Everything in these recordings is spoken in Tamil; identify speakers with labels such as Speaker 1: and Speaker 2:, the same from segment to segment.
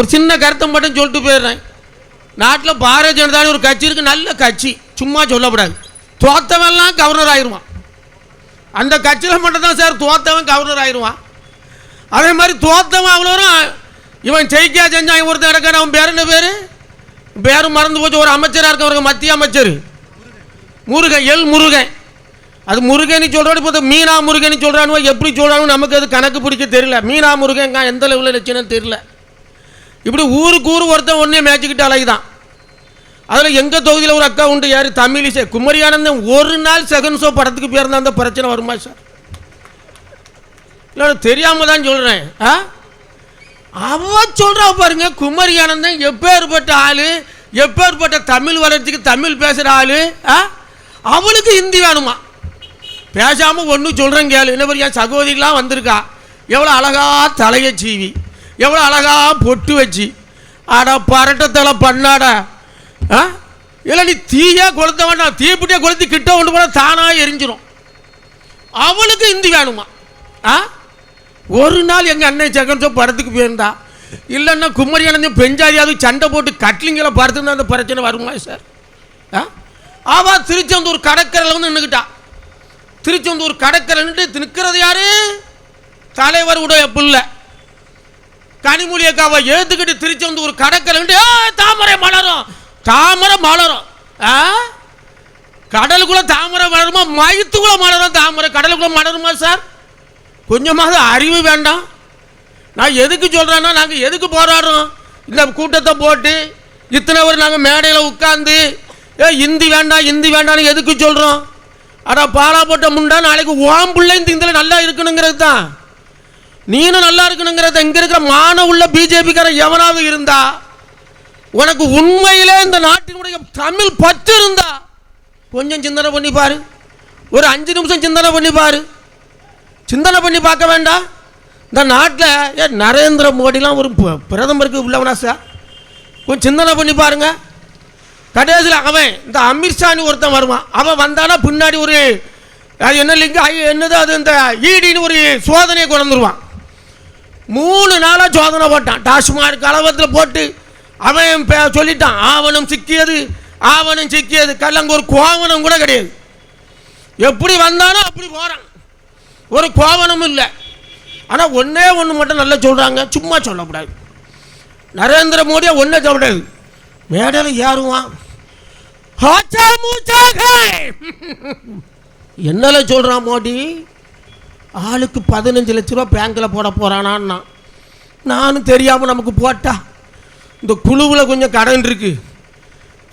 Speaker 1: ஒரு சின்ன கருத்தம் மட்டும் சொல்லிட்டு போயிடுறேன். நாட்டில் பாரதிய ஜனதான்னு ஒரு கட்சி இருக்குது, நல்ல கட்சி, சும்மா சொல்லக்கூடாது. தோத்தவன்லாம் கவர்னர் ஆயிடுவான். அந்த கட்சியில் மட்டும் தான் சார் தோத்தவன் கவர்னர் ஆயிடுவான். அதே மாதிரி தோத்தவன் அவ்வளோரும் இவன் ஜெயிக்கா செஞ்சான். ஒருத்தர் இருக்கான், அவன் பேர் என்ன பேரும் மறந்து போச்சு. ஒரு அமைச்சராக இருக்கவருக்கு மத்திய அமைச்சர் முருகன், எல் முருகன். அது முருகன்னு சொல்கிறான், இப்போ மீனா முருகன்னு சொல்கிறானோ எப்படி சொல்கிறானு நமக்கு அது கணக்கு பிடிக்க தெரியல. மீனா முருகன் எந்த லெவலில் வச்சுன்னு தெரியல. இப்படி ஊருக்கு ஊர் ஒருத்தன் ஒன்றே மேய்ச்சிக்கிட்டு அழகுதான். அதில் எங்கள் தொகுதியில் ஒரு அக்கா உண்டு, யார் தமிழிசை, குமரியானந்தன். ஒரு நாள் செகண்ட் ஷோ படத்துக்கு போயிருந்தா அந்த பிரச்சனை வருமா சார்? இல்லை தெரியாமல் தான் சொல்கிறேன். அவ சொல்கிறா பாருங்க, குமரியானந்தன் எப்பேற்பட்ட ஆள், எப்பேற்பட்ட தமிழ் வளர்ச்சிக்கு தமிழ் பேசுகிற ஆள். அவளுக்கு ஹிந்தி வேணுமா? பேசாமல் ஒன்றும் சொல்கிறேன் கேளு. என்ன பெரிய சகோதரிலாம் வந்திருக்கா, எவ்வளோ அழகா தலையை சீவி, எவ்வளோ அழகா பொட்டு வச்சு, ஆடா பரட்டத்தலை பண்ணாட. இல்லை நீ தீயே கொளுத்த வேண்டாம், தீப்பிட்டியே கொளுத்தி கிட்ட கொண்டு போனால் தானாக எரிஞ்சிடும். அவளுக்கு ஹிந்தி வேணுமா? ஒரு நாள் எங்கள் அண்ணன் செகண்ட் ஷோ படத்துக்கு போயிருந்தா. இல்லைன்னா குமரியானந்தன் பெஞ்சாதியாவது சண்டை போட்டு கட்லிங்களை பார்த்துருந்தா அந்த பிரச்சனை வருமா சார்? அவள் திருச்செந்தூர் கடற்கரையில் வந்து நின்றுக்கிட்டா. திருச்செந்தூர் கடற்கரை நிற்கிறது யாரு? தலைவர் உடைய பிள்ளை கனிமொழியக்காவை ஏற்றுக்கிட்டு திருச்செந்தூர் கடற்கரை தாமரை மலரும், தாமரை மலரும். கடலுக்குள்ள தாமரை மலருமா, மயத்துக்குள்ள மலரும் தாமரை, கடலுக்குள்ள மலருமா சார்? கொஞ்சமாவது அறிவு வேண்டாம். நான் எதுக்கு சொல்கிறேன்னா, நாங்கள் எதுக்கு போராடுறோம்? இந்த கூட்டத்தை போட்டு இத்தனை பேர் நாங்கள் மேடையில் உட்காந்து இந்தி வேண்டாம் இந்தி வேண்டாம்னு எதுக்கு சொல்கிறோம்? அதான் பாலாப்பட்ட முண்டா நாளைக்கு ஓம் பிள்ளை இந்த இந்தியில் நல்லா இருக்கணுங்கிறது தான், நீனும் நல்லா இருக்கணுங்கிறது. இங்கே இருக்கிற மான உள்ள பிஜேபிக்காரன் எவனாவது இருந்தா, உனக்கு உண்மையிலே இந்த நாட்டினுடைய தமிழ் பற்று இருந்தா கொஞ்சம் சிந்தனை பண்ணி பாரு. ஒரு 5 நிமிஷம் சிந்தனை பண்ணி பாரு. சிந்தனை பண்ணி பார்க்க வேண்டாம். இந்த நாட்டில் நரேந்திர மோடிலாம் ஒரு பிரதமருக்கு உள்ளவனா சார்? கொஞ்சம் சிந்தனை பண்ணி பாருங்க. கடைசியில் அவன் இந்த அமித்ஷான்னு ஒருத்தன் வருவான். அவன் வந்தானா பின்னாடி ஒரு என்ன லிங்க என்னது அது இந்த ஈடின்னு ஒரு சோதனையை கொண்டுருவான். 3 நாளாக சோதனை போட்டான். டாஸ்மார்க் கலவரத்தில் போட்டு அவன் சொல்லிட்டான், ஆவணம் சிக்கியது, ஆவணம் சிக்கியது. கல்லங்க ஒரு கோவணம் கூட கிடையாது. எப்படி வந்தானோ அப்படி போகிறான், ஒரு கோவணமும் இல்லை. ஆனால் ஒன்றே ஒன்று மட்டும் நல்லா சொல்கிறாங்க, சும்மா சொல்லக்கூடாது. நரேந்திர மோடியை ஒன்றே சொல்லக்கூடாது, மேடையில் ஏறுவான் என்னல சொல்கிறான் மோடி, ஆளுக்கு 15 லட்ச ரூபா பேங்கில் போட போகிறானான்னா. நானும் தெரியாமல் நமக்கு போட்டா இந்த குழுவில் கொஞ்சம் கடன் இருக்குது,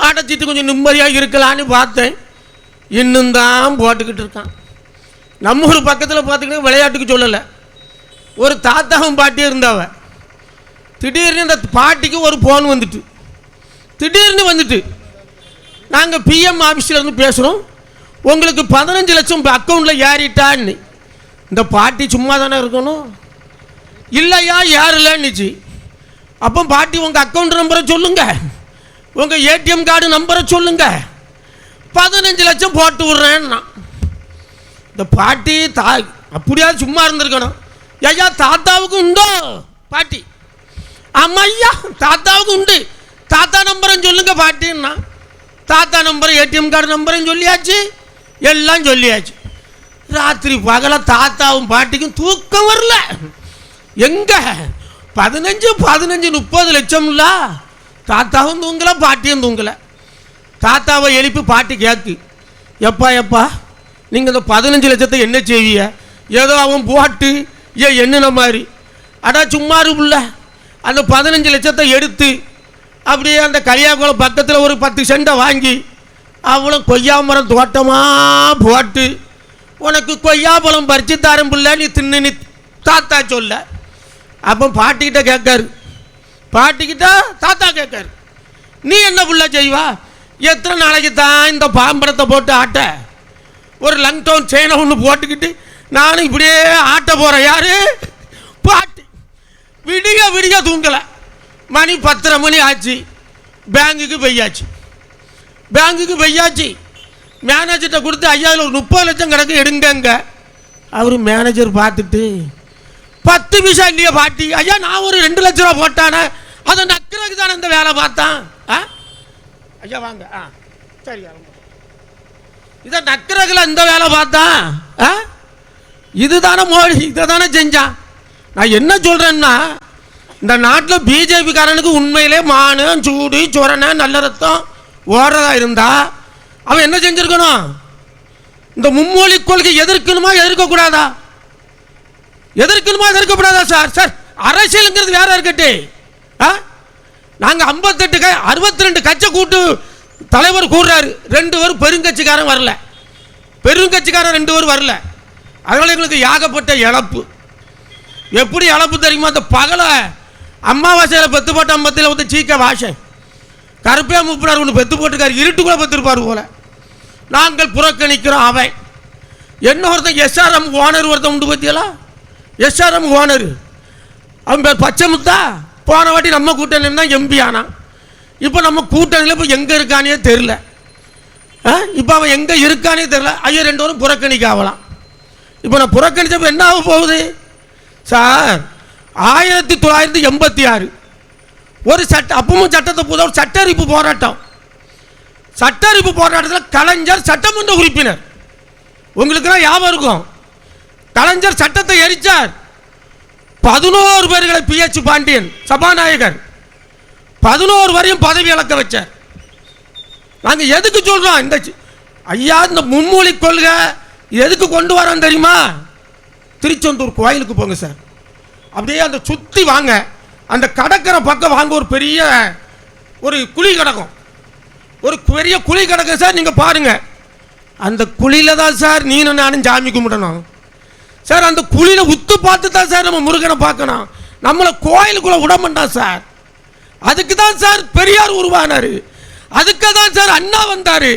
Speaker 1: அடைச்சிட்டு கொஞ்சம் நிம்மதியாக இருக்கலான்னு பார்த்தேன். இன்னும் தான் போட்டுக்கிட்டு இருக்கான். நம்ம ஒரு பக்கத்தில் பார்த்திங்கன்னா விளையாட்டுக்கு சொல்லலை, ஒரு தாத்தாவும் பாட்டியும் இருந்தவ. திடீர்னு இந்த பாட்டிக்கு ஒரு ஃபோன் வந்துட்டு, திடீர்னு வந்துட்டு நாங்கள் பிஎம் ஆஃபீஸில் பேசுகிறோம், உங்களுக்கு 15 லட்சம் அக்கௌண்ட்டில் ஏறிட்டான்னு. இந்த பாட்டி சும்மா தானே இருக்கணும், இல்லையா ஏறலன்னுச்சு. அப்போ பாட்டி உங்கள் அக்கௌண்ட் நம்பரை சொல்லுங்கள், உங்கள் ஏடிஎம் கார்டு நம்பரை சொல்லுங்கள், 15 லட்சம் போட்டு விட்றேன்னா. இந்த பாட்டி அப்படியாவது சும்மா இருந்திருக்கணும். ஐயா தாத்தாவுக்கு உண்டோ? பாட்டி ஆமாம் ஐயா தாத்தாவுக்கு உண்டு, தாத்தா நம்பரையும் சொல்லுங்க பாட்டின்னா. தாத்தா நம்பர் ஏடிஎம் கார்டு நம்பரையும் சொல்லியாச்சு, எல்லாம் சொல்லியாச்சு. ராத்திரி பகல தாத்தாவும் பாட்டிக்கும் தூக்கம் வரல. எங்க 15 30 லட்சம்ல, தாத்தாவும் தூங்கல பாட்டியும் தூங்கல. தாத்தாவை எழுப்பி பாட்டி கேட்கு, எப்பா எப்பா நீங்கள் இந்த 15 லட்சத்தை என்ன செய்வீங்க? ஏதோ அவன் போட்டு என்னென்ன மாதிரி அடா சும்மா இருக்குல்ல. அந்த 15 லட்சத்தை எடுத்து அப்படியே அந்த கலியாக்குளம் பக்கத்தில் ஒரு 10 சென்டை வாங்கி அவளும் கொய்யா மரம் தோட்டமாக போட்டு உனக்கு கொய்யா பழம் பறித்து தரும் பிள்ளை நீ தின்னு நீ தாத்தா சொல்ல. அப்போ பாட்டிக்கிட்ட கேட்காரு, பாட்டிக்கிட்ட தாத்தா கேட்காரு, நீ என்ன பிள்ளை செய்வா? எத்தனை நாளைக்கு தான் இந்த பாம்படத்தை போட்டு ஆட்ட? ஒரு லங் டவுன் செயினை ஒன்று போட்டுக்கிட்டு நானும் இப்படியே ஆட்ட போகிறேன். யாரு? பாட்டி. விடிய விடிய தூங்கலை. மணி 10:30 மணி ஆச்சு. பேங்குக்கு பெய்யாச்சு. பேங்குக்கு பெய்யாச்சு. மேனேஜர்கிட்ட கொடுத்து ஐயா ஒரு 30 லட்சம் கிடக்கு எடுங்கங்க. அவர் மேனேஜர் பார்த்துட்டு 10 பைசா இல்லையா பாட்டி? ஐயா நான் ஒரு 2 லட்ச ரூபா போட்டானே, அதை நக்கிறதுக்கு தானே இந்த வேலை பார்த்தான். ஐயா வாங்க. சரி, இதை நக்கிறதுல இந்த வேலை பார்த்தான். இதுதானே மோடி, இதை தானே செஞ்சான். நான் என்ன சொல்றேன்னா, இந்த நாட்டில் பிஜேபி காரனுக்கு உண்மையிலே மானம் சூடு சொரணை நல்ல ரத்தம் ஓடுறதா இருந்தா அவன் என்ன செஞ்சிருக்கணும்? இந்த மும்மொழி கொள்கை எதிர்க்கணுமா எதிர்க்கக்கூடாதா? எதிர்க்கணுமா எதிர்க்கப்படாதா? சார் சார் அரசியலுங்கிறது வேற இருக்கட்டு. நாங்கள் 62 கட்சி கூட்டு தலைவர் கூடுறாரு, 2 பேர் பெருங்கட்சிக்காரன் வரல, பெருங்கட்சிக்காரன் 2 பேர் வரல. அதனால எங்களுக்கு ஏகப்பட்ட இழப்பு. எப்படி இழப்பு தெரியுமா? அந்த பகலை அம்மாவாசையில் பெத்து போட்ட 50 வந்து சீக்க வாசை கருப்பையா முப்பினார் ஒன்று பெத்து போட்டுக்காரு, இருட்டுக்குள்ளே பெற்றுருப்பார் போல. நாங்கள் புறக்கணிக்கிறோம். அவன் என்ன ஒருத்தன் எஸ்ஆர்எம் ஓனர் ஒருத்தன் உண்டு பற்றியலா, எஸ்ஆர்எம் ஓனர், அவன் பேர் பச்சைமுத்தா. போன வாட்டி நம்ம கூட்டணியில் தான் எம்பி ஆனான். இப்போ நம்ம கூட்டணியில் இப்போ எங்கே இருக்கானே தெரில. இப்போ அவன் எங்கே இருக்கானே தெரில. ஐயோ 2 பேரும் புறக்கணிக்க ஆகலாம். இப்போ நான் புறக்கணிச்சப்போ என்ன ஆக போகுது சார்? 1986 ஒரு அப்பவும் சட்டத்தை புது ஒரு சட்டறிப்பு போராட்டம். சட்டறிப்பு போராட்டத்தில் கலைஞர் சட்டமன்ற உறுப்பினர், உங்களுக்குலாம் ஞாபகம் இருக்கும். கலைஞர் சட்டத்தை எரிச்சார். 11 பேர்களை பிஎச் பாண்டியன் சபாநாயகர் 11 வரையும் பதவி இழக்க வச்சார். நாங்கள் எதுக்கு சொல்றோம்? இந்த ஐயா இந்த மும்மொழி கொள்கை எதுக்கு கொண்டு வரோம் தெரியுமா? திருச்செந்தூர் கோயிலுக்கு போங்க சார், அப்படியே அந்த சுற்றி வாங்க, அந்த கடற்கரை பக்கம் வாங்க, ஒரு பெரிய ஒரு குழி கிடக்கும், ஒரு பெரிய குழி கிடக்கும் சார். நீங்கள் பாருங்க, அந்த குழியில் தான் சார் நீனும் நானும் சாமி கும்பிடணும் சார். அந்த குழியில் உத்து பார்த்து தான் சார் நம்ம முருகனை பார்க்கணும். நம்மளை கோயிலுக்குள்ளே விட மாட்டான் சார். அதுக்கு தான் சார் பெரியார் உருவானார், அதுக்கு தான் சார் அண்ணா வந்தார்,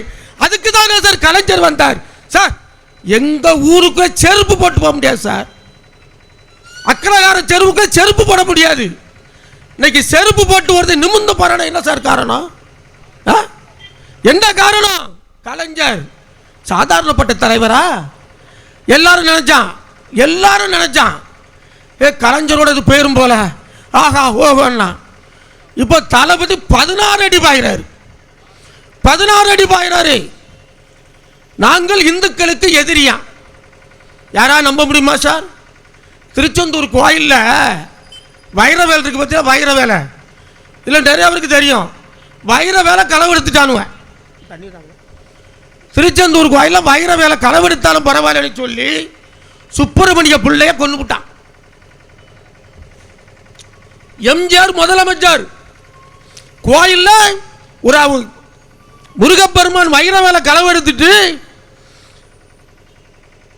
Speaker 1: அதுக்கு தான் சார் கலைஞர் வந்தார். சார் எங்கள் ஊருக்கு செருப்பு போட்டு போக முடியாது சார். அக்கரகார செருப்புக்கு செருப்பு போட முடியாது. இன்னைக்கு செருப்பு போட்டு வருது நிமிர்ந்து போறான. என்ன சார் காரணம்? என்ன காரணம்? கலைஞர் சாதாரணப்பட்ட தலைவரா? எல்லாரும் நினைச்சான் கலைஞரோட இது பேரும் போல ஆஹா ஓஹோன்னா. இப்போ தளபதி 16 அடி பாயிறாரு, 16 அடி பாயிறாரு. நாங்கள் இந்துக்களுக்கு எதிரியா? யாரா நம்ப முடியுமா சார்? திருச்செந்தூர் கோயிலில் வைரவேல் இருக்கு பற்றியா? வைரவேலை இல்லை நிறைய அவருக்கு தெரியும். வைரவேலை களவெடுத்துட்டானுவேன். திருச்செந்தூர் கோயிலில் வைரவேலை களவெடுத்தாலும் பரவாயில்லன்னு சொல்லி சுப்பிரமணிய பிள்ளைய கொண்டு விட்டான். எம்ஜிஆர் முதலமைச்சர் கோயிலில் ஒரு முருகப்பெருமான் வைரவேலை களவெடுத்துட்டு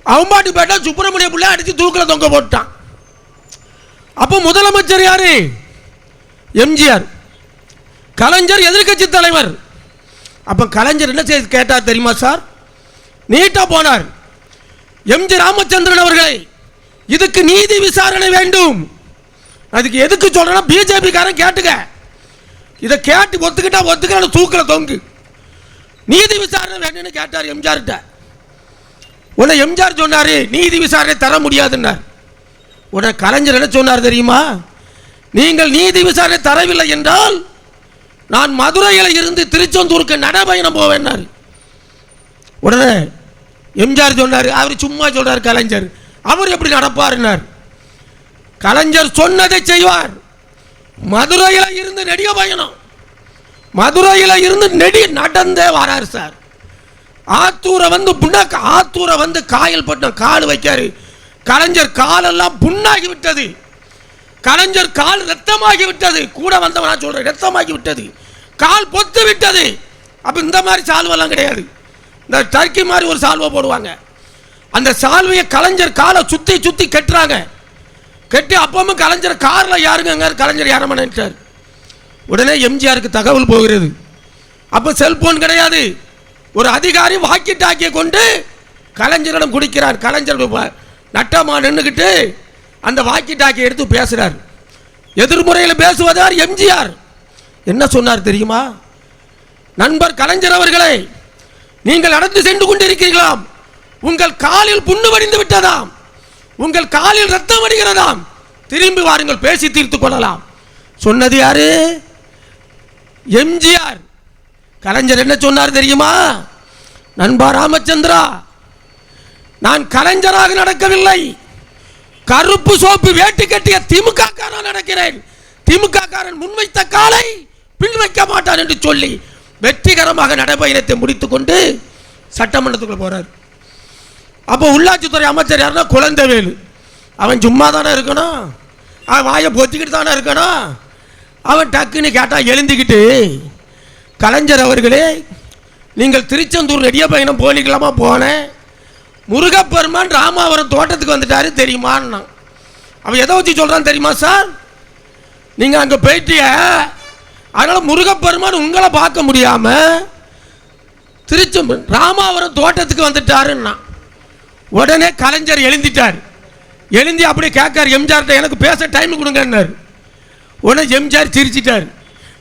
Speaker 1: அவம்பாட்டி பேட்டா சுப்பிரமணிய பிள்ளை அடித்து தூக்கில் தொங்க போட்டான். அப்போ முதலமைச்சர் யாரு? எம்ஜிஆர். கலைஞர் எதிர்கட்சி தலைவர். அப்போ கலைஞர் என்ன செய்து கேட்டார் தெரியுமா சார்? நீட்டா போனார். எம்ஜி ராமச்சந்திரன் அவர்களை இதுக்கு நீதி விசாரணை வேண்டும். அதுக்கு எதுக்கு சொல்றேன்னா பிஜேபி காரன் கேட்டுக்க, இதை கேட்டு ஒத்துக்கிட்ட தூக்கில் தொங்கு, நீதி விசாரணை வேண்டும்னு கேட்டார் எம்ஜிஆர்கிட்ட. உடனே எம்ஜிஆர் சொன்னார் நீதி விசாரணை தர முடியாதுன்னார். உடனே கலைஞர் என்ன சொன்னார் தெரியுமா? நீங்கள் நீதி விசாரணை தரவில்லை என்றால் நான் மதுரையில் இருந்து திருச்செந்தூருக்கு நடைபயணம் போவேன்னார். உடனே எம்ஜிஆர் சொன்னார், அவர் சும்மா சொல்றார் கலைஞர், அவர் எப்படி நடப்பாருன்னார். கலைஞர் சொன்னதை செய்வார். மதுரையில் இருந்து நெடிய பயணம், மதுரையில் இருந்து நெடி நடந்தே வரார் சார். ஆத்தூரை வந்து ஆத்தூரை வந்து காயல் பட்டம் கால் வைக்காரு. கலைஞர் காலெல்லாம் புண்ணாகி விட்டது, கலைஞர் கால் ரத்தமாகி விட்டது. கூட வந்தவனா சொல்றேன், ரத்தமாகி விட்டது, கால் பொத்து விட்டது. அப்ப இந்த மாதிரி சால்வெல்லாம் கிடையாது, இந்த டர்க்கி மாதிரி ஒரு சால்வை போடுவாங்க. அந்த சால்வையை கலைஞர் காலை சுத்தி சுத்தி கட்டுறாங்க. கட்டி அப்பவும் கலைஞர் காரில் யாருங்க? கலைஞர் யாரமாட்டார். உடனே எம்ஜிஆருக்கு தகவல் போகிறது. அப்போ செல்போன் கிடையாது. ஒரு அதிகாரி வாக்கி டாக்கியை கொண்டு கலைஞரிடம் குடிக்கிறார். கலைஞர் நட்டமா நின்றுக்கிட்டு அந்த வாக்கி டாக்கியை எடுத்து பேசுறார். எதிர்முறையில் பேசுவதார் எம்ஜிஆர். என்ன சொன்னார் தெரியுமா? நண்பர் கலைஞர் அவர்களே, நீங்கள் நடந்து சென்று கொண்டிருக்கிறீர்களாம், உங்கள் காலில் புண்ணு வடிந்து விட்டதாம், உங்கள் காலில் ரத்தம் வடிகிறதாம், திரும்பி வாருங்கள், பேசி தீர்த்து கொள்ளலாம். சொன்னது யாரு? எம்ஜிஆர். கலைஞர் என்ன சொன்னார் தெரியுமா? நண்பா ராமச்சந்திரா, நான் கலைஞராக நடக்கவில்லை, கருப்பு சோப்பு வேட்டி கட்டிய திமுக காரன் நடக்கிறேன், திமுக காரன் முன்வைத்த காலை பின் வைக்க மாட்டான் என்று சொல்லி வெற்றிகரமாக நடைபயணத்தை முடித்துக் கொண்டு சட்டமன்றத்துக்குள்ள போறார். அப்போ உள்ளாட்சித்துறை அமைச்சர் யாருன்னா குழந்தைவேலு. அவன் சும்மா தானே இருக்கணும், அவன் வாயை பொத்திக்கிட்டு தானே இருக்கணும். அவன் டக்குன்னு கேட்டான் எழுந்திக்கிட்டு, கலைஞர் அவர்களே, நீங்கள் திருச்செந்தூர் நெடிய பயணம் போனீங்களாமா? போனேன். முருகப்பெருமான் ராமாவரம் தோட்டத்துக்கு வந்துட்டாரு தெரியுமான்னா. அவன் எதை வச்சு சொல்கிறான் தெரியுமா சார்? நீங்கள் அங்கே போயிட்டிய, அதனால் முருகப்பெருமான் உங்களை பார்க்க முடியாமல் ராமாவரம் தோட்டத்துக்கு வந்துட்டாருன்னா. உடனே கலைஞர் எழுந்திட்டார். எழுந்தி அப்படியே கேட்கார் எம்ஜிஆர்கிட்ட, எனக்கு பேச டைம் கொடுங்கன்னாரு. உடனே எம்ஜிஆர் சிரிச்சிட்டார்.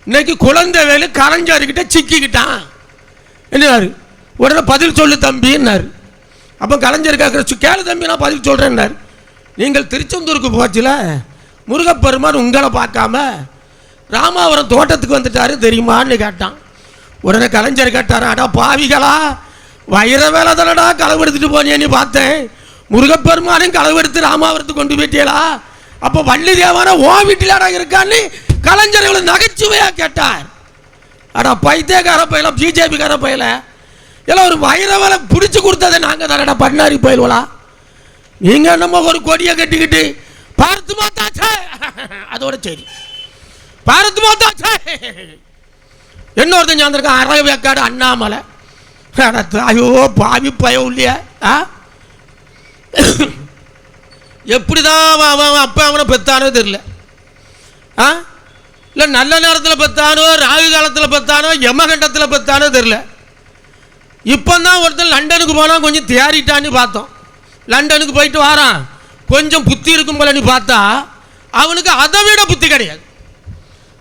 Speaker 1: இன்னைக்கு குழந்தைவேலு கலைஞர்கிட்ட சிக்கிக்கிட்டான் என்னாரு. உடனே பதில் சொல்லு தம்பின்னாரு. அப்போ கலைஞர் கேட்குற, கேளு தம்பி, நான் பதில் சொல்கிறேன்னாரு. நீங்கள் திருச்செந்தூருக்கு போச்சுல, முருகப்பெருமான் உங்களை பார்க்காம ராமாவரம் தோட்டத்துக்கு வந்துட்டாரு தெரியுமான்னு கேட்டான். உடனே கலைஞர் கேட்டார், அடா பாவிகளா, வயிற வேலை தானடா களவெடுத்துட்டு போனேன்னு பார்த்தேன், முருகப்பெருமானையும் களவெடுத்து ராமாவரத்துக்கு கொண்டு போயிட்டீங்களா? அப்போ வள்ளி தேவான ஓ வீட்டிலாடா இருக்கான்னு கலைஞர் இவ்வளோ நகைச்சுவையாக கேட்டார். அடா பைத்தியக்கார பயில, பிஜேபிக்கார பயில, எல்லாம் ஒரு வயிற வேலை பிடிச்சி கொடுத்ததை நாங்கள் தானடா பண்ணாரி பயில்வலா. நீங்கள் நம்ம ஒரு கொடியை கட்டிக்கிட்டு பார்த்து மாத்தாச்சே, அதோட சரி பார்த்து மாத்தாச்சே. என்ன ஒருத்தன் சேர்ந்திருக்கான் அறவேக்காடு அண்ணாமலை. ஐயோ பாவி பயம் இல்லையா? எப்படிதான் அவன் அப்பா அவனை பெத்தானோ தெரியல. இல்லை நல்ல நேரத்தில் பெத்தானோ, ராகு காலத்தில் பெத்தானோ, யமகண்டத்தில் பெத்தானோ தெரியல. இப்போ தான் ஒருத்தர் லண்டனுக்கு போனால் கொஞ்சம் தேறிட்டான்னு பார்த்தோம். லண்டனுக்கு போயிட்டு வாரான், கொஞ்சம் புத்தி இருக்கும் போலன்னு பார்த்தா அவனுக்கு அதை விட புத்தி கிடையாது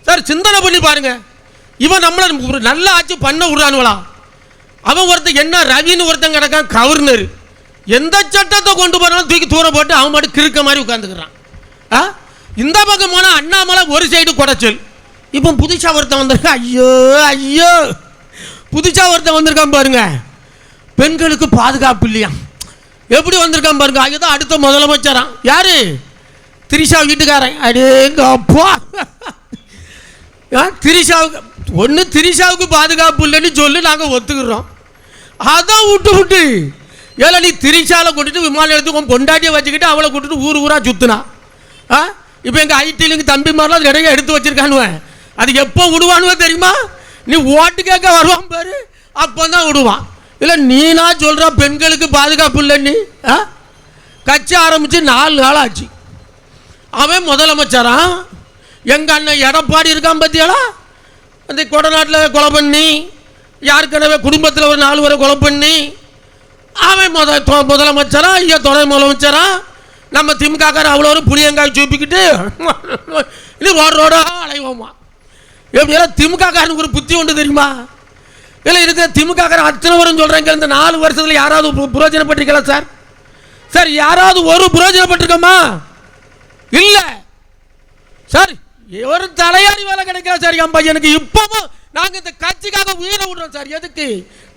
Speaker 1: சார். சிந்தனை பண்ணி பாருங்க, இவன் நம்மளை ஒரு நல்ல ஆட்சி பண்ண விடுறானுவலா? அவன் ஒருத்தன் என்ன ரவின்னு ஒருத்தன் கிடக்கான் கவர்னர், எந்த சட்டத்தை கொண்டு போனாலும் தூக்கி தூரம் போட்டு அவன் மட்டும் கிறுக்க மாதிரி உட்காந்துக்கிறான். இந்த பக்கம் போனால் அண்ணாமலை ஒரு சைடு குடைச்சல். இப்போ புதுசாக ஒருத்தன் வந்திருக்கான், ஐயோ ஐயோ, புதுசாக ஒருத்தன் வந்திருக்கான் பாருங்க, பெண்களுக்கு பாதுகாப்பு இல்லையா? எப்படி வந்திருக்கான் பாருங்க, அதுதான் அடுத்த முதலமைச்சரான். யாரு? திரிஷா வீட்டுக்காரன். அடேங்க அப்பா, திரிஷாவுக்கு ஒன்று, திரிஷாவுக்கு பாதுகாப்பு இல்லைன்னு சொல்லி நாங்கள் ஒத்துக்கிறோம். அதான் விட்டு ஏல நீ திரிஷாவில் கொண்டுட்டு விமான நிலையத்துக்கு கொண்டாட்டியை வச்சுக்கிட்டு அவளை கூட்டிட்டு ஊர் ஊராக சுற்றுனா. இப்போ எங்கள் ஐடியிலுங்க தம்பி மாதிரிலாம் அது நிறைய எடுத்து வச்சிருக்கானுவேன். அது எப்போ விடுவானுவ தெரியுமா? நீ ஓட்டு கேட்க வருவான் பாரு, அப்போ தான் விடுவான். இல்லை நீனா சொல்கிற பெண்களுக்கு பாதுகாப்பு இல்லைன்னு. கட்சி ஆரம்பித்து 4 நாள் ஆச்சு. அவன் முதலமைச்சரான். எங்கள் அண்ணன் எடப்பாடி இருக்கான் பற்றியாளா, அந்த கொடநாட்டில் கொலை பண்ணி யாருக்கனவே குடும்பத்தில் ஒரு 4 பேரை கொலை பண்ணி அவன் முதலமைச்சரா, ஐயா துணை முதலமைச்சரா. நம்ம திமுக அவ்வளோ ஒரு புளியங்காய் சூப்பிக்கிட்டு இது ரோடாக அலைவோமா? எப்படியெல்லாம் திமுககாரனுக்கு ஒரு புத்தி உண்டு தெரியுமா? இல்லை இருக்கிற திமுககாரன் அத்தனை வரும் சொல்கிறேங்க, இந்த 4 வருஷத்தில் யாராவது புரோஜனப்பட்டிருக்கலாம் சார்? சார் யாராவது ஒரு புரோஜனப்பட்டிருக்கோமா? இல்லை சார். ஒரு தலையாரி வேலை கிடைக்காது சார் என் பையனுக்கு. இப்பவும் நாங்கள் இந்த கட்சிக்காக உயிரை விடுறோம் சார். எதுக்கு?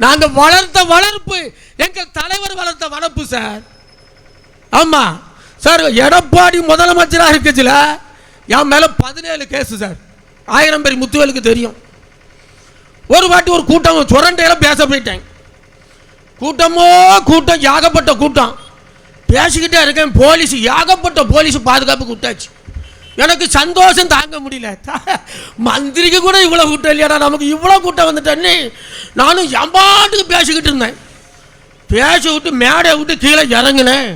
Speaker 1: நாங்கள் வளர்த்த வளர்ப்பு, எங்கள் தலைவர் வளர்த்த வளர்ப்பு சார். ஆமாம் சார். எடப்பாடி முதலமைச்சராக இருக்குச்சுல, என் மேலே 17 கேஸு சார். 1000 பேர் முத்துவேலுக்கு தெரியும். ஒரு வாட்டி ஒரு கூட்டம் சுரண்டையில் பேச போயிட்டேன். கூட்டமோ கூட்டம், ஏகப்பட்ட கூட்டம். பேசிக்கிட்டே இருக்கேன், போலீஸ் ஏகப்பட்ட போலீஸ் பாதுகாப்பு கூட்டாச்சு. எனக்கு சந்தோஷம் தாங்க முடியல. மந்திரிக்கு கூட இவ்வளோ கூட்டம் இல்லையாடா, நமக்கு இவ்வளோ கூட்டம் வந்துட்டேன்னு நானும் எம்பாட்டுக்கு பேசிக்கிட்டு இருந்தேன். பேசி விட்டு மேடையை விட்டு கீழே இறங்கினேன்.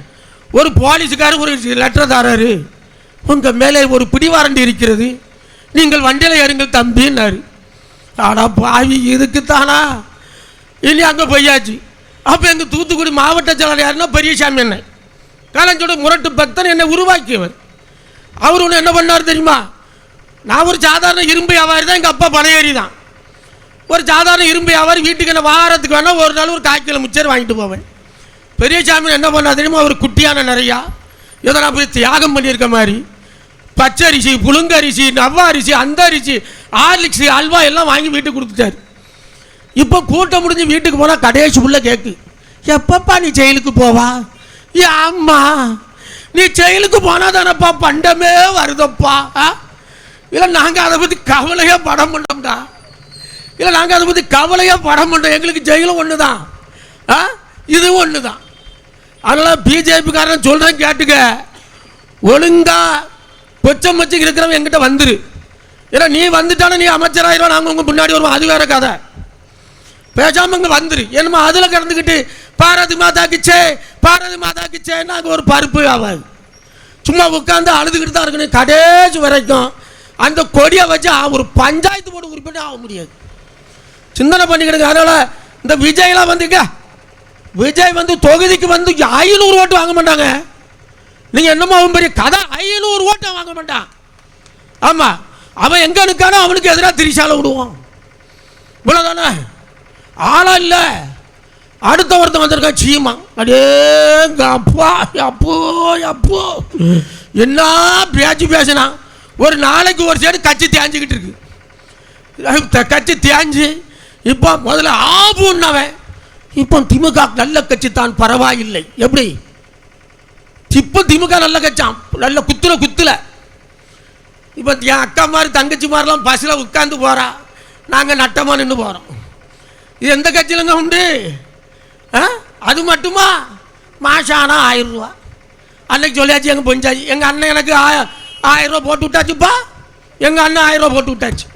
Speaker 1: ஒரு போலீஸுக்காரர் ஒரு லெட்டர் தராரு, உங்கள் மேலே ஒரு பிடிவாரண்டி இருக்கிறது, நீங்கள் வண்டியில் ஏறுங்கள் தம்பின்னாரு. ஆடா பாவி, இதுக்குத்தானா? இனி அங்கே போயாச்சு. அப்போ எங்கள் தூத்துக்குடி மாவட்ட செயலாளர் யாருன்னா பெரியசாமி என்ன கலைஞரோட முரட்டு பக்தன் என்னை உருவாக்கியவர். அவர் ஒன்று என்ன பண்ணார் தெரியுமா? நான் ஒரு சாதாரண இரும்பு வியாபாரி தான், எங்கள் அப்பா பனையேறி தான். ஒரு சாதாரண இரும்பு வியாபாரி, வீட்டுக்கு என்ன வாரத்துக்கு வேணால் ஒரு நாள் ஒரு 1/4 கிலோ மிச்சர் வாங்கிட்டு போவேன். பெரியசாமி என்ன பண்ணார் தெரியுமா? ஒரு குட்டியான நிறையா ஏதோ நான் போய் தியாகம் பண்ணியிருக்க மாதிரி பச்சரிசி, புழுங்கரிசி, நவ்வரிசி, அந்த அரிசி, ஹார்லிக்ஸ், அல்வா எல்லாம் வாங்கி வீட்டுக்கு கொடுத்துட்டாரு. இப்போ கூட்டம் முடிஞ்சு வீட்டுக்கு போனால் கடைசி புள்ள கேட்கு, எப்பப்பா நீ ஜெயிலுக்கு போவா? ஆமா, நீ ஜெயிலுக்கு போனால் தானப்பா பண்டமே வருதப்பா. இல்லை நாங்கள் அதை பற்றி கவலையே பட மாட்டோம்டா. இல்லை நாங்கள் அதை பற்றி கவலையே பட மாட்டோம். எங்களுக்கு ஜெயிலும் ஒன்று தான், இதுவும் ஒன்று தான். அதனால் பிஜேபிக்காரன் சொல்கிறேன் கேட்டுக்க, ஒழுங்கா கொச்சம் வச்சு இருக்கிறவன் என்கிட்ட வந்துரு. ஏன்னா நீ வந்துட்டாலும் நீ அமைச்சராயிரம், நாங்கள் உங்கள் முன்னாடி வருவோம், அது வேற கதை. பேசாமல் இங்கே வந்துரு. என்னமா அதில் கிடந்துக்கிட்டு பாரதி மாதாக்கிச்சே பாரதி மாதாக்கிச்சே நாங்கள் ஒரு பருப்பு ஆகாது. சும்மா உட்காந்து அழுதுகிட்டு தான் இருக்கணும் கடைசி வரைக்கும். அந்த கொடியை வச்சு ஒரு பஞ்சாயத்து போர்டு உறுப்பினர் ஆக முடியாது. சிந்தனை பண்ணிக்கிடுங்க. அதனால் இந்த விஜயெல்லாம் வந்துங்க, விஜய் வந்து தொகுதிக்கு வந்து 500 ஓட்டு வாங்க மாட்டாங்க. நீங்கள் என்னமோ அவன் பெரிய கதை, 500 ஓட்டை வாங்க மாட்டான். ஆமாம், அவன் எங்கே இருக்கானோ அவனுக்கு எதிராக திரிசால விடுவான். இவ்வளோதானே, ஆளா இல்லை. அடுத்த ஒருத்தன் வந்திருக்கான் சீமா. அடே அப்பா, அப்போ அப்போ என்ன பேச்சு பேசினா. ஒரு நாளைக்கு ஒரு சைடு கட்சி தேஞ்சிக்கிட்டு இருக்கு. கட்சி தேஞ்சு இப்போ முதல்ல ஆபுன்னவன் இப்போ திமுக நல்ல கட்சி தான், பரவாயில்லை. எப்படி இப்போ திமுக நல்ல கட்சான், நல்ல குத்துல. இப்போ என் அக்கா மாதிரி தங்கச்சி மாதிரிலாம் பஸ்ஸில் உட்காந்து போகிறா, நாங்கள் நட்டமாக நின்று போகிறோம். இது எந்த கட்சியிலங்க உண்டு? அது மட்டுமா? மாதம் ஆனால் 1000 ரூபா. அன்னைக்கு சொல்லியாச்சு எங்கள் பொஞ்சாச்சு. எங்கள் அண்ணன் எனக்கு 1000 ரூபா போட்டு விட்டாச்சுப்பா. எங்கள் அண்ணன் 1000 ரூபா போட்டு விட்டாச்சு.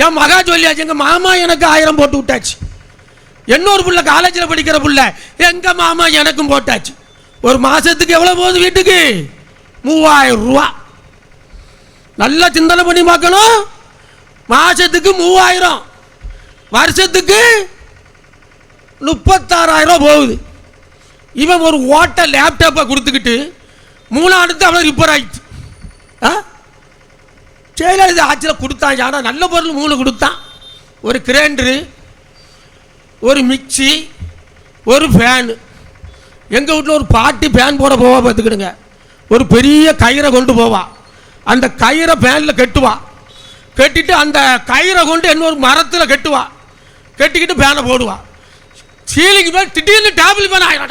Speaker 1: என் மகா சொல்லியாச்சு, எங்கள் மாமா எனக்கு 1000 போட்டு விட்டாச்சு. இன்னொரு பிள்ளை காலேஜில் படிக்கிற பிள்ளை எங்கள் மாமா எனக்கும் போட்டாச்சு. ஒரு மாதத்துக்கு எவ்வளோ போகுது வீட்டுக்கு? 3000 ரூபா. நல்லா சிந்தனை பண்ணி பார்க்கணும். மாதத்துக்கு 3000, வருஷத்துக்கு 36,000 ரூபா போகுது. இவன் ஒரு ஓட்ட லேப்டாப்பை கொடுத்துக்கிட்டு 3 அடுத்து அவ்வளோ ரிப்பேர் ஆகிடுச்சு. செயலலிதா ஆட்சியில் கொடுத்தான். ஆனால் நல்ல பொருள் 3 கொடுத்தான். ஒரு கிரைண்டரு, ஒரு மிக்சி, ஒரு ஃபேனு. எங்கள் வீட்டில் ஒரு பாட்டி ஃபேன் போட போவா பார்த்துக்கிடுங்க. ஒரு பெரிய கயிறை கொண்டு போவா. அந்த கயிறை ஃபேனில் கட்டுவா. கட்டிட்டு அந்த கயிறை கொண்டு இன்னொரு மரத்தில் கட்டுவா. கட்டிக்கிட்டு ஃபேனை போடுவா. சீலிங் மேல் திடீர்னு டேபிள் ஃபேன் ஆகிடும்.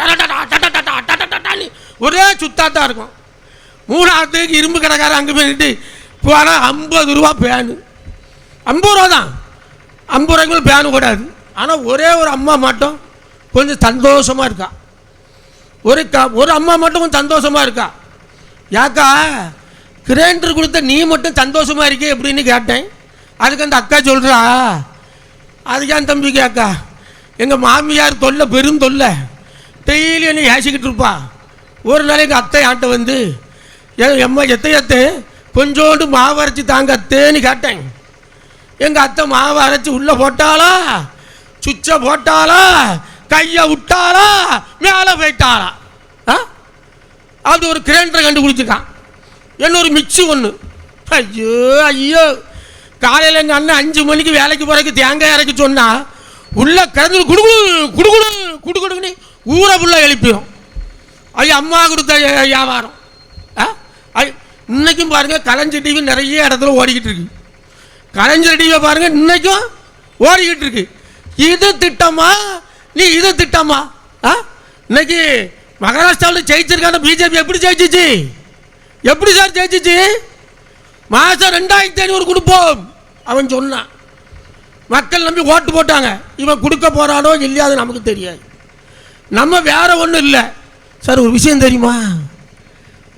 Speaker 1: ஒரே சுத்தாத்தான் இருக்கும். 3ஆவதுக்கு இரும்பு கடைக்காரன் அங்கே போயிட்டு போனால் 50 ரூபா ஃபேனு. 50 ரூபா தான். 50 ரூபாய்க்கு ஃபேனு கூடாது. ஆனால் ஒரே ஒரு அம்மா மட்டும் கொஞ்சம் சந்தோஷமாக இருக்கா. ஒரு அம்மா மட்டும் கொஞ்சம் சந்தோஷமாக இருக்கா. யாக்கா கிரைண்டர் கொடுத்த நீ மட்டும் சந்தோஷமாக இருக்கே எப்படின்னு கேட்டேன். அதுக்கு அந்த அக்கா சொல்கிறா, அதுக்கு என் தம்பிக்கு அக்கா, எங்கள் மாமியார் தொல்லை பெரும் தொல்லை, டெய்லி என்னை ஏசிக்கிட்டு இருப்பா. ஒரு நாளைக்கு அத்தை ஆட்ட வந்து எம்மா எத்தை கொஞ்சோண்டு மாவு அரைச்சி தாங்க அத்தேன்னு கேட்டேன். எங்கள் அத்தை மாவு அரைச்சி உள்ளே போட்டாளா, சுவிட்சை போட்டாளா, கையை விட்டாளா, மேலே போயிட்டாளா. அது ஒரு கிரைண்டரை கண்டுபிடிச்சிருக்கான். இன்னொரு மிக்சி ஒன்று. ஐயோ ஐயோ, காலையில் எங்கள் அண்ணன் 5 மணிக்கு வேலைக்கு போகிறதுக்கு தேங்காய் இறக்கி சொன்னால் உள்ளே கிடந்து குடுக்குன்னு ஊரை ஃபுல்லாக எழுப்பிடும். ஐயோ அம்மா கொடுத்த வியாபாரம். இன்றைக்கும் பாருங்கள் கலைஞர் டிவி நிறைய இடத்துல ஓடிக்கிட்டு இருக்கு. கலைஞர் டிவியை பாருங்கள் இன்றைக்கும் ஓடிக்கிட்டு இருக்கு. இது திட்டமா, நீ இது திட்டமா? இன்னைக்கு மகாராஷ்டிராவில் ஜெயிச்சிருக்கான பிஜேபி எப்படி ஜெயிச்சிச்சு? எப்படி சார் ஜெயிச்சிச்சு? மாதம் 2500 கொடுப்போம் அவன் சொன்னான். மக்கள் நம்பி ஓட்டு போட்டாங்க. இவன் கொடுக்க போகிறானோ இல்லையா அது நமக்கு தெரியாது. நம்ம வேற ஒன்றும் இல்லை சார். ஒரு விஷயம் தெரியுமா?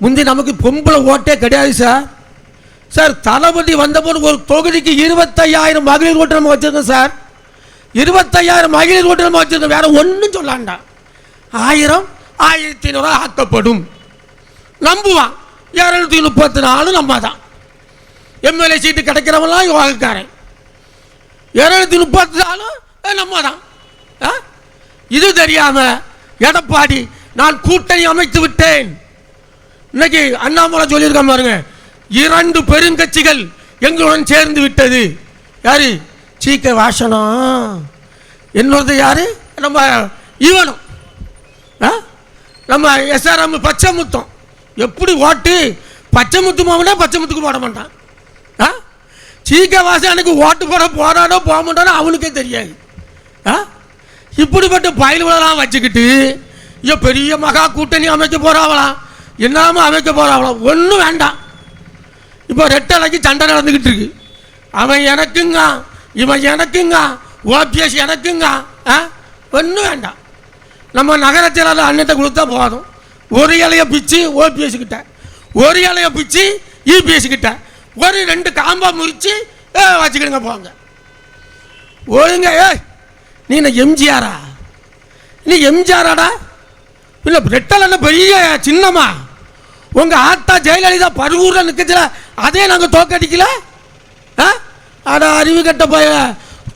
Speaker 1: முந்தி நமக்கு பொம்பளை ஓட்டே கிடையாது சார். சார் தளபதி வந்தபோது ஒரு தொகுதிக்கு 25,000 மகளிர் ஓட்டு நம்ம வச்சுருக்கோம் சார். 25,000 மகளிர் ஓட்டு நம்ம வச்சுருக்கோம். வேற ஒன்றும் சொல்லாண்டா. 1000 1500 ஆக்கப்படும். நம்புவான். 234 நம்ம தான். எம்எல்ஏ சீட்டு கிடைக்கிறவங்களாம் யோகக்காரன். 234 நம்ம தான். இது தெரியாம எடப்பாடி நான் கூட்டணி அமைத்து விட்டேன். இன்னைக்கு அண்ணாமலை சொல்லியிருக்க பாருங்க, 2 பெருங்கட்சிகள் எங்களுடன் சேர்ந்து விட்டது. யாரு? சீக்க வாசனம். இன்னொருத்த யாரு? நம்ம இவனும் நம்ம எஸ்ஆர்எம் பச்சை முத்தம். எப்படி ஓட்டு பச்சை முத்து மாவனா பச்சை முத்துக்கு போட மாட்டான். சீக்க வாசனுக்கு ஓட்டு போட போறானோ போக மாட்டானோ அவனுக்கே தெரியாது. இப்படிப்பட்ட பயல்களெல்லாம் வச்சுக்கிட்டு ஐயோ பெரிய மகா கூட்டணி அமைக்க போறாவலாம், என்னமோ அமைக்க போறாவலாம். ஒன்றும் வேண்டாம். இப்போ ரெட்டலைக்கு சண்டை நடந்துக்கிட்டு இருக்கு. அவன் எனக்குங்க, இவன் எனக்குங்க, ஓபிஎஸ் எனக்குங்க. ஒன்றும் வேண்டாம். நம்ம நகரத்தில் அண்ணத்தை கொடுத்தா போதும். ஒரு இலையை பிச்சு ஓபிஎஸ் கிட்ட, ஒரு இலையை பிச்சு இபிஎஸ் கிட்ட, ஒரு 2 காம்பா முறிச்சு வச்சுக்கிடுங்க போங்க. ஒழுங்க. நீ என்ன எம்ஜிஆரா? நீ எம்ஜிஆராடா? இல்லை ரெட்டல் பெரிய சின்னமா? உங்கள் ஆத்தா ஜெயலலிதா பருவூரில் நிற்கல, அதே நாங்கள் தோக்கடிக்கல. ஆனால் அறிவு கட்ட போய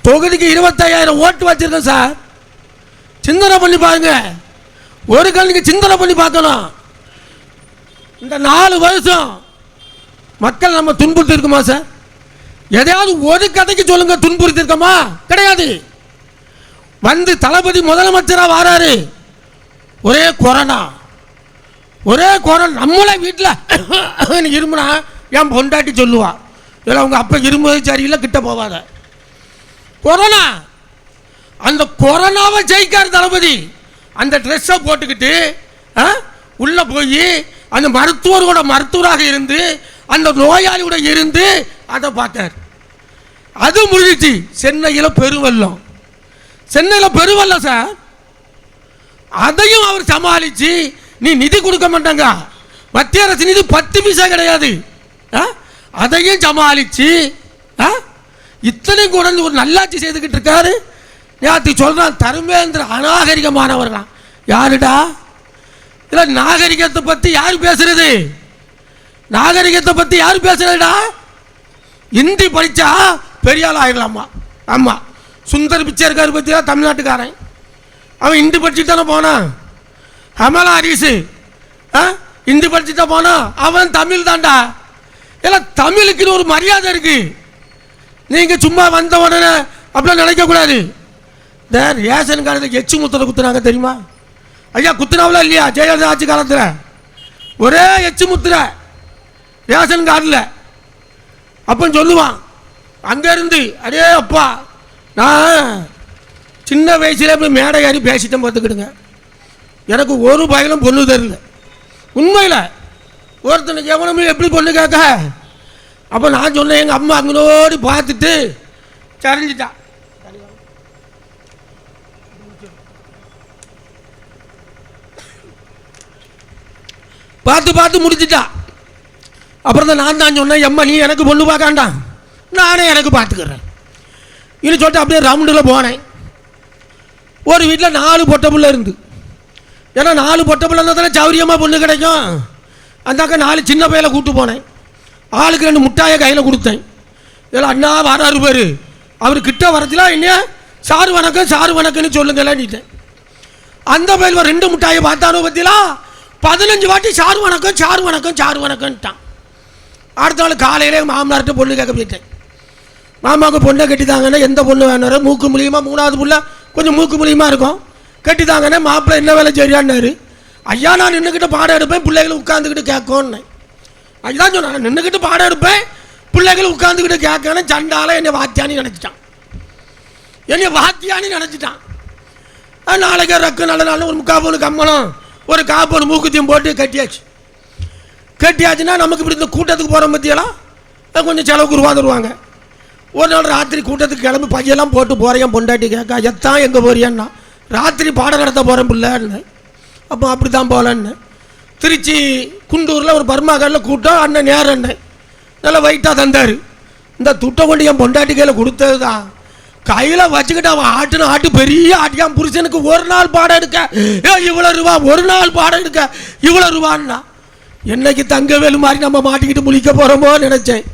Speaker 1: தொகுதிக்கு 25,000 ஓட்டு வச்சிருக்கோம் சார். சிந்தனை பண்ணி பாருங்க. ஒரு கல்விக்கு சிந்தனை பண்ணி பார்க்கணும். இந்த 4 வருஷம் மக்கள் நம்ம துன்புறுத்தி இருக்குமா சார்? எதையாவது ஒரு கதைக்கு சொல்லுங்க துன்புறுத்தி இருக்கோமா? கிடையாது. வந்து தளபதி முதலமைச்சராக வராரு, ஒரே கொரோனா, ஒரே கொரோனா. நம்மளே வீட்டில் இருமுனா என் பொண்டாட்டி சொல்லுவா, இல்லை உங்கள் அப்பா இருமுவது சரியில்லை, கிட்ட போவாத. கொரோனா, அந்த கொரோனாவை ஜெயிக்காரு தளபதி. அந்த ட்ரெஸ்ஸை போட்டுக்கிட்டு உள்ளே போய் அந்த மருத்துவராக இருந்து அந்த நோயாளியோட இருந்து அதை பார்த்தார். அது முடிஞ்சிச்சு. சென்னையில் பெருவெள்ளம், சென்னையில் பெருவெள்ளம் சார். அதையும் அவர் சமாளித்து, நீ நிதி கொடுக்க மாட்டாங்க, மத்திய அரசு நிதி 10 பைசா கிடையாது, அதையும் சமாளித்து இத்தனையும் கொண்டு ஒரு நல்லாட்சி செய்துக்கிட்டு இருக்காரு. நேற்று சொல்கிறான் தர்மேந்திர அநாகரிகமானவர்களாம். யாருடா? இல்லை நாகரிகத்தை பற்றி யார் பேசுறது? நாகரிகத்தை பற்றி யார் பேசுறதுடா? ஹிந்தி படித்தா பெரிய ஆள் ஆகிடலாமா? ஆமாம். சுந்தர் பிச்சை இருக்காரு பற்றியா, தமிழ்நாட்டுக்காரன். அவன் ஹிந்தி படிச்சுட்டு தானே போனான். அமலா ஹரிசு ஹிந்தி படிச்சுட்டா போனான். அவன் தமிழ் தான்டா. இல்லை தமிழுக்குன்னு ஒரு மரியாதை இருக்கு. நீங்கள் சும்மா வந்த உடனே அப்படிலாம் நினைக்கக்கூடாது. இந்த ரேஷன் கார்டில் எச்சு முத்திரை குத்துனாங்க தெரியுமா? ஐயா குத்துனாவளா இல்லையா? ஜெயலலிதா ஆட்சி காலத்தில் ஒரே எச்சு முத்திரை ரேஷன் கார்டில். அப்போ சொல்லுவான் அங்கேருந்து, அடே அப்பா நான் சின்ன வயசுல போய் மேடை ஏறி பேசிட்டேன் பார்த்துக்கிடுங்க. எனக்கு ஒரு பயலும் பொண்ணு தரல. உண்மையில் ஒருத்தனுக்கு எவனுமே எப்படி பொண்ணு கேட்க? அப்போ நான் சொன்னேன், எங்கள் அம்மா அங்கனோடி பார்த்துட்டு சரிஞ்சிட்டா. பார்த்து முடிச்சுட்டா. அப்புறம் தான் நான் தான் சொன்னேன், எம்மா நீ எனக்கு பொண்ணு பார்க்காண்டாம், நானே எனக்கு பார்த்துக்கிறேன் இது சொல்லிட்டு அப்படியே ரவுண்டில் போனேன். ஒரு வீட்டில் 4 பொட்டை பிள்ளை இருந்து. ஏன்னா 4 பொட்டை பிள்ளை இருந்தால் தானே சௌரியமாக பொண்ணு கிடைக்கும். அந்தாக்க 4 சின்ன பையில கூப்பிட்டு போனேன். ஆளுக்கு 2 முட்டாயை கையில் கொடுத்தேன். இதில் அண்ணா வராரு பேர், அவர் கிட்ட வரதுல என்ன சாரு வணக்கம்னு சொல்லுங்களேன்னுட்டேன். அந்த பையில் 2 முட்டாயை பார்த்தானோ பற்றிலாம் 15 வாட்டி சாரு வணக்கம்ட்டான். அடுத்த நாள் காலையிலே மாமனார்கிட்ட பொண்ணு கேட்க போயிட்டேன். மாமாவுக்கு பொண்ணை கட்டித்தாங்கன்னா எந்த பொண்ணு வேணாரு, மூக்கு மூலியமாக 3வது புள்ள கொஞ்சம் மூக்கு மூலியமாக இருக்கும், கட்டித்தாங்கன்னா மாப்பிள்ளை என்ன வேலை சரியான்னாரு. ஐயா நான் நின்றுக்கிட்டு பாடம் எடுப்பேன், பிள்ளைகளை உட்காந்துக்கிட்டு கேட்கோன்னு. அதுதான் சொன்னேன், நின்றுக்கிட்டு பாடம் எடுப்பேன், பிள்ளைகளை உட்காந்துக்கிட்டு கேட்கணும். சண்டால என்னை வாத்தியானி நினச்சிட்டான். நாளைக்கு ரக்கு நல்ல நாள் ஒரு 3/4 பவுன் கம்மலம், ஒரு 1/4 பவுன் மூக்குத்தியம் போட்டு கட்டியாச்சுன்னா நமக்கு இப்படி இந்த கூட்டத்துக்கு போகிற பற்றியெல்லாம் கொஞ்சம் செலவுக்கு ரூபா தருவாங்க. ஒரு நாள் ராத்திரி கூட்டத்துக்கு கிளம்பி பையெல்லாம் போட்டு போகிறேன். பொண்டாட்டி கேட்கா எத்தான் எங்கே போறியான்னா, ராத்திரி பாடம் நடத்த போகிறேன் பிள்ளைன்னு. அப்போ அப்படி தான் போகலன்னு. திருச்சி குண்டூரில் ஒரு பர்மா கார்டில் கூட்டம். அண்ணன் நேரம் அண்ணன் நல்லா வெயிட்டாக தந்தார். இந்த துட்டை கொண்டு என் பொண்டாட்டி கையில் கொடுத்தது தான். கையில் வச்சுக்கிட்டு அவன் ஆட்டு பெரிய ஆட்டியான். புருஷனுக்கு ஒரு நாள் பாடம் எடுக்க இவ்வளோ ரூபா, ஒரு நாள் பாடம் எடுக்க இவ்வளோ ரூபான்னா, என்னைக்கு தங்கவேலு மாதிரி நம்ம மாட்டிக்கிட்டு முழிக்க போகிறோமோ நினச்சேன்.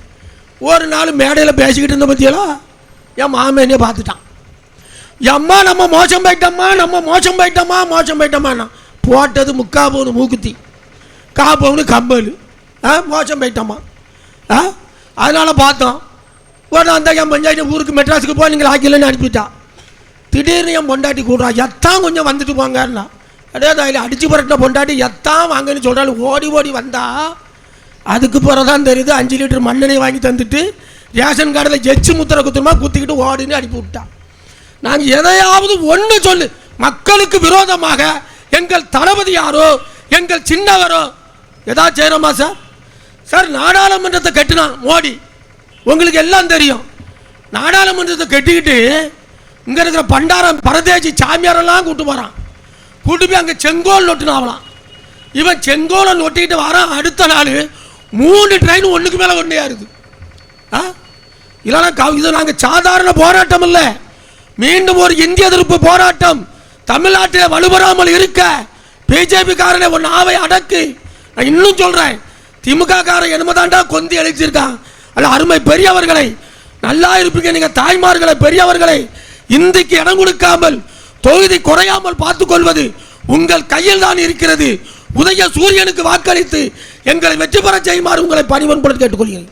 Speaker 1: ஒரு நாள் மேடையில் பேசிக்கிட்டு இருந்த பற்றியெல்லாம் என் மாமன் என்னைய பார்த்துட்டான். எம்மா நம்ம மோசம் போயிட்டோம்மா போட்டது 3/4 பவுன் மூக்குத்தி, 1/4 பவுன் கம்பல். மோசம் போயிட்டோம்மா. அதனால் பார்த்தோம். ஒரு அந்த என் பஞ்சாயத்து ஊருக்கு மெட்ராஸுக்கு போய் நீங்கள் ஆக்கிலன்னு அனுப்பிட்டா. திடீர்னு என் பொண்டாட்டி கூடுறா, எத்தான் கொஞ்சம் வந்துட்டு போங்கன்னா. அடே அதில் அடிச்சு புரட்டின பொண்டாட்டி எத்தான் வாங்கன்னு சொல்கிறாள். ஓடி வந்தா அதுக்கு பிறகுதான் தெரியுது 5 லிட்டர் மண்ணெண்ணெய் வாங்கி தந்துட்டு ரேஷன் கார்டில் எச்சு முத்திரை குத்துமா குத்திக்கிட்டு ஓடுன்னு அனுப்பி விட்டான். நாங்கள் எதையாவது ஒன்று சொல்லு, மக்களுக்கு விரோதமாக எங்கள் தளபதி யாரோ எங்கள் சின்னவரோ ஏதாவது செய்கிறோமா சார்? சார் நாடாளுமன்றத்தை கட்டினான் மோடி, உங்களுக்கு எல்லாம் தெரியும். நாடாளுமன்றத்தை கட்டிக்கிட்டு இங்கே இருக்கிற பண்டாரம் பரதேசி சாமியாரெல்லாம் கூட்டு போகிறான். கூட்டு போய் அங்கே செங்கோல் நொட்டுனாவலாம். இவன் செங்கோலை நொட்டிக்கிட்டு வரான். அடுத்த நாள் 3 ட்ரெயின் ஒன்றுக்கு மேலே ஒன்றே இருக்குது. இல்லைன்னா இது நாங்கள் சாதாரண போராட்டம் இல்லை, மீண்டும் ஒரு இந்திய எதிர்ப்பு போராட்டம். தமிழ்நாட்டில் வலுவராமல் இருக்க பிஜேபி காரனை ஒன்று ஆவை அடக்கு. நான் இன்னும் சொல்கிறேன், திமுக காரன் என்னதாண்டா கொந்தி அழைச்சிருக்கான். அல்ல அருமை பெரியவர்களை, நல்லா இருப்பீங்க நீங்கள் தாய்மார்களை பெரியவர்களை, இந்திக்கு இடம் கொடுக்காமல் தொகுதி குறையாமல் பார்த்துக் கொள்வது உங்கள் கையில் தான் இருக்கிறது. உதய சூரியனுக்கு வாக்களித்து எங்களை வெற்றி பெற செய்யுமாறு உங்களை பணிவன்படுத்தி கேட்டுக்கொள்கிறேன்.